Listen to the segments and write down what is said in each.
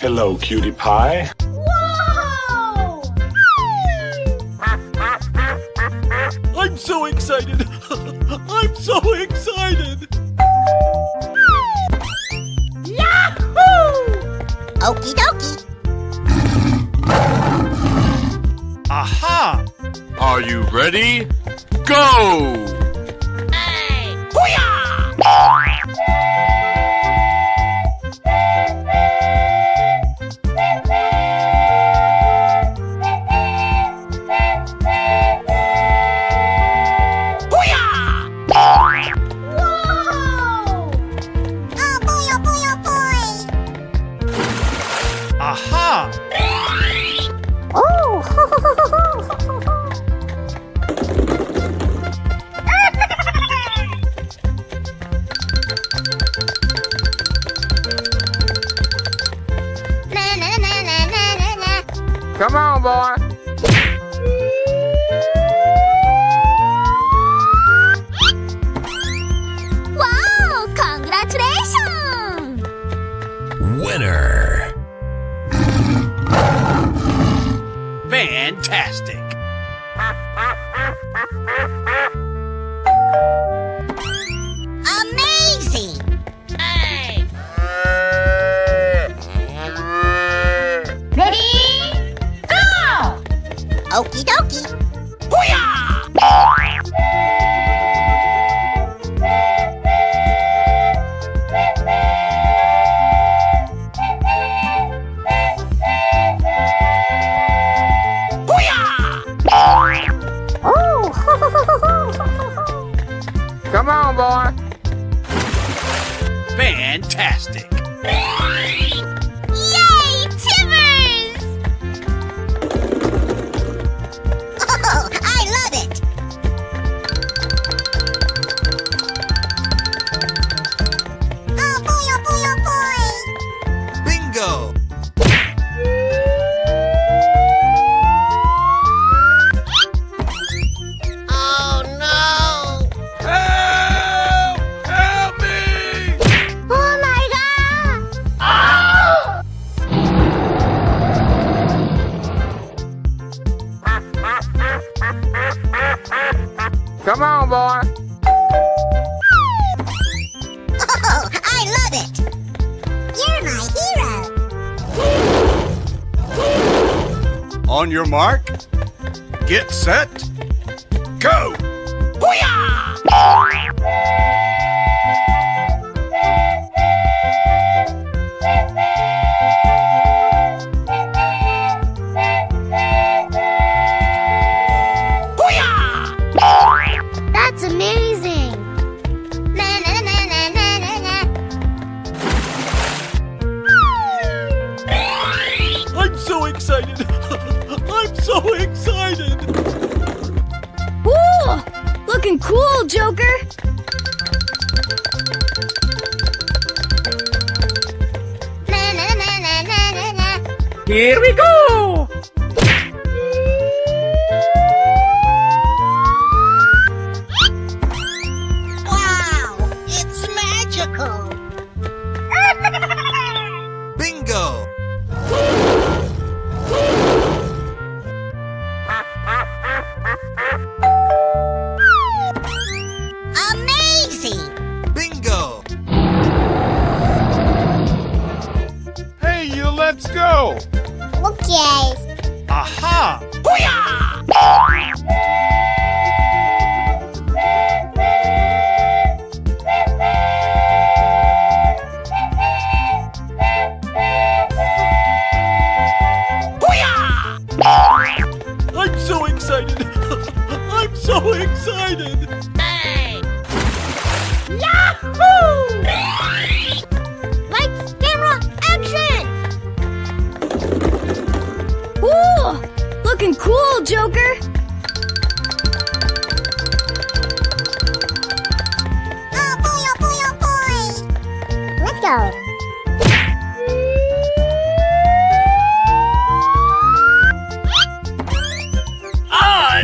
Hello, cutie pie. Whoa! I'm so excited! I'm so excited! Yahoo! Okie dokie. Aha! Are you ready? Go! Hey! Booyah! Aha! Oh! Na na na na na na na. Come on, boy. Wow! Congratulations! Winner! Fantastic! Amazing! Hey! Ready? Go! Okie dokie. Booyah! Come on, boy. Fantastic! Yay! Timbers! Oh, I love it! Oh boy, oh boy, oh boy! Bingo! Oh no! Help! Help me! Oh my god! Come on, boy. Oh, I love it! You're my hero! On your mark, get set, go! Booyah! That's amazing! Na na na na na na na. I'm so excited! I'm so excited! Ooh, looking cool, Joker. Na na na na na na na. Here we go! Wow! It's magical! Bingo! Amazing! Bingo! Hey, you, let's go. Okay. Aha! I'm so excited! I'm so excited! Hey! Yahoo! Lights, camera, action! Ooh, looking cool, Joker. Oh boy, oh boy, oh boy! Let's go.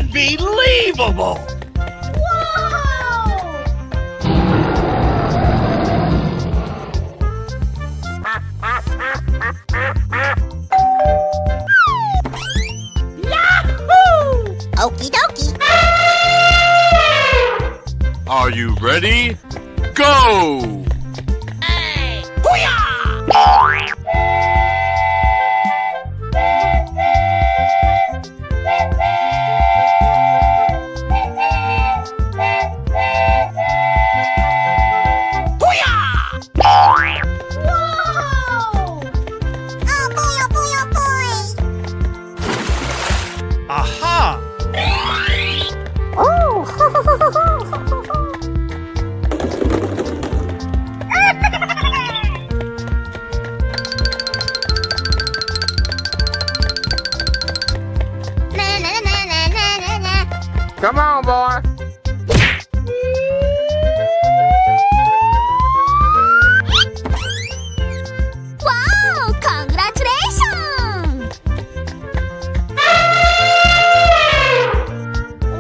Unbelievable! Whoa! Okie dokie. Are you ready? Go! Aha! Come on, boy. Wow! Congratulations!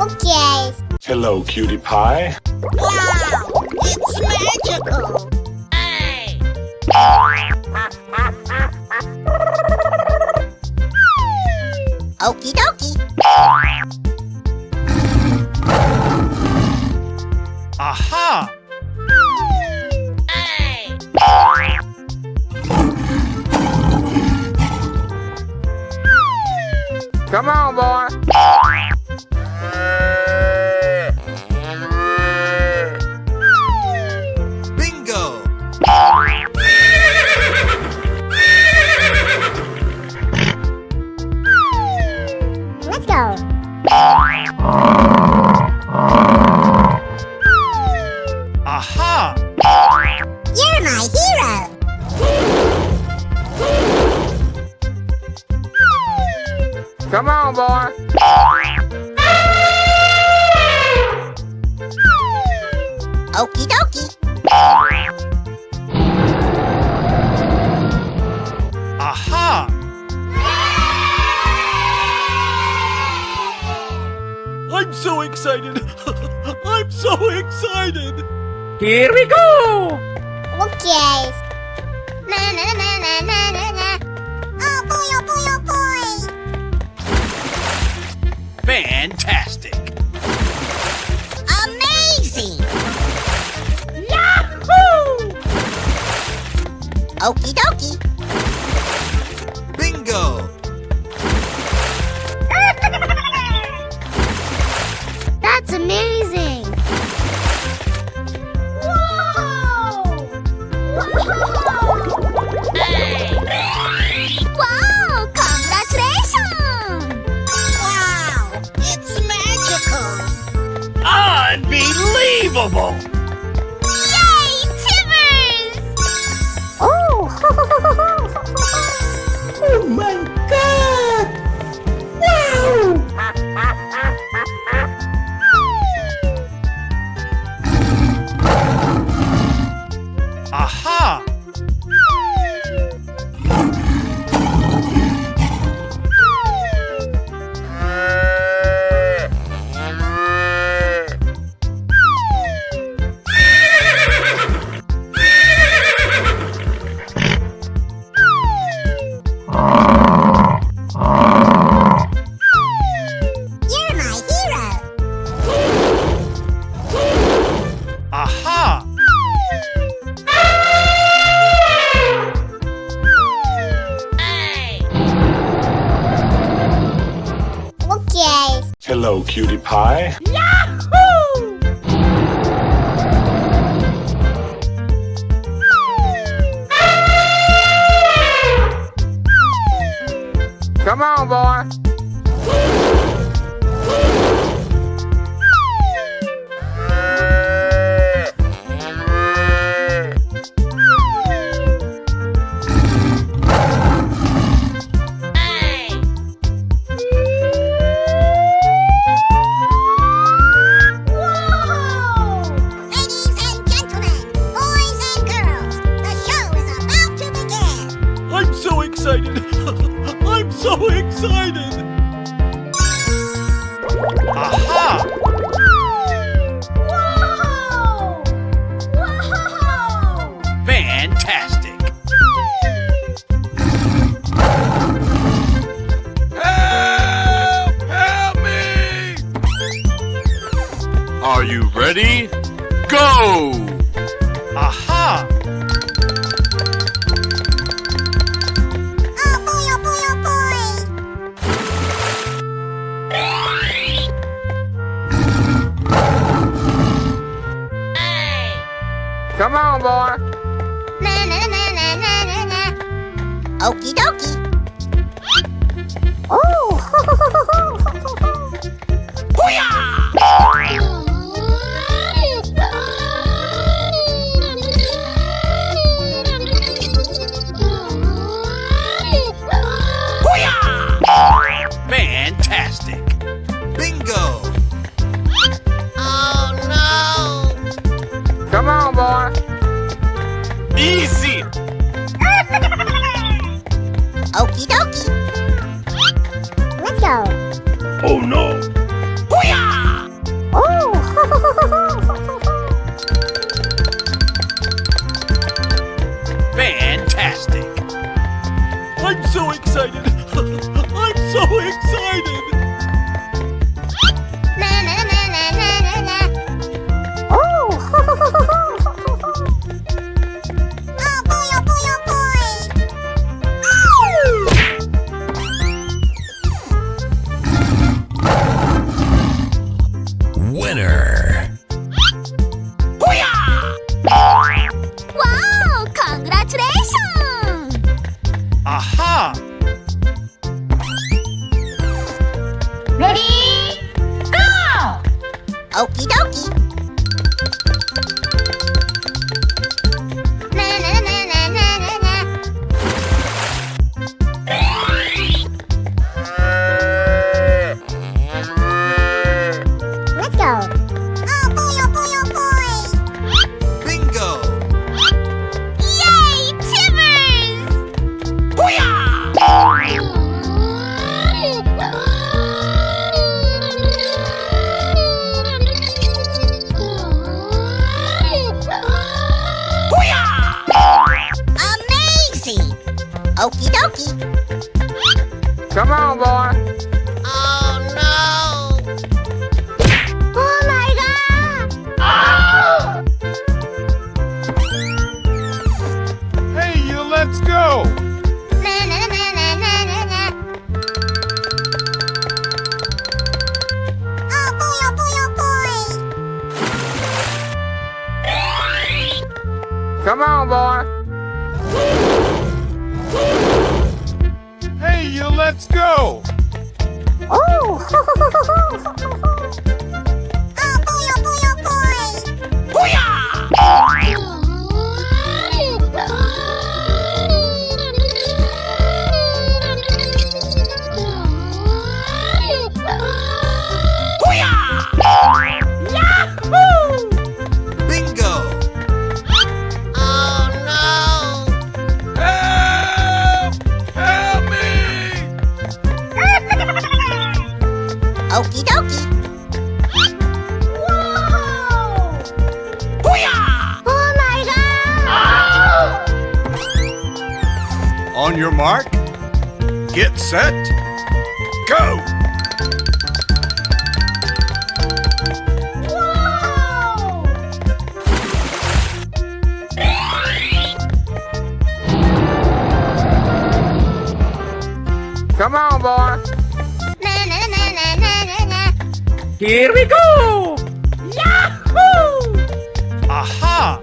Okay. Hello, cutie pie. Wow! It's magical! Okie dokie. Aha! Come on, boy. Bingo. Let's go. Aha! You're my hero. Come on, boy. Okie dokie. Aha! I'm so excited! I'm so excited! Here we go. Okay. Na na na na na na na. Oh boy, oh boy, oh boy. Fantastic! Amazing. Yahoo! Okie dokie. Bingo. That's amazing. Wow! Congratulations! Wow! It's magical! Unbelievable! Yay, Timbers! Oh! Oh my God! Wow! Aha! You're my hero! Aha! Okay. Hello, cutie pie. Come on, boy. Ladies and gentlemen, boys and girls, the show is about to begin. I'm so excited! I'm so excited! Aha! Fantastic! you ready? Go! Aha! Oh boy, oh boy, oh boy. Come on, boy. Na na na na na na na. Okie dokie. Oh. Fantastic! Bingo! Oh no. Come on, boy. Easy! Okie dokie. Let's go. Oh no! Oh. Fantastic! I'm so excited! I'm so excited! Na na na na na na na. Oh. Oh boy, oh boy, oh boy. Winner! Wow! Congratulations! Aha! Ready? Go! Okie dokie. Na na na na na na na. Let's go. Oh boy, oh boy, oh boy. Bingo! Yay, Timbers! Amazing! Okie dokie. Come on, boy. Oh no! Oh my god! Hey, you, let's go. Na na na na na na na. Oh boy, oh boy, oh boy. Come on, boy. Hey, you, let's go. Oh! Oh boy, oh boy, oh boy. Bingo! Oh no! Help! Help me! Okie dokie. Oh my god! On your mark, get set, go! Come on, boy. Na na na na na na na. Here we go. Yahoo! Aha!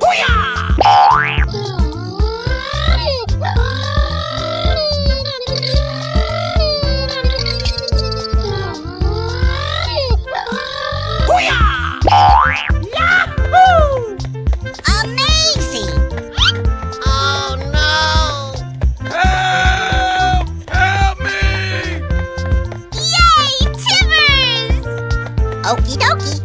Amazing! Oh no! Help! Help me! Yay, Timbers! Okie dokie.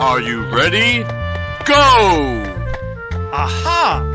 Are you ready? Go! Aha!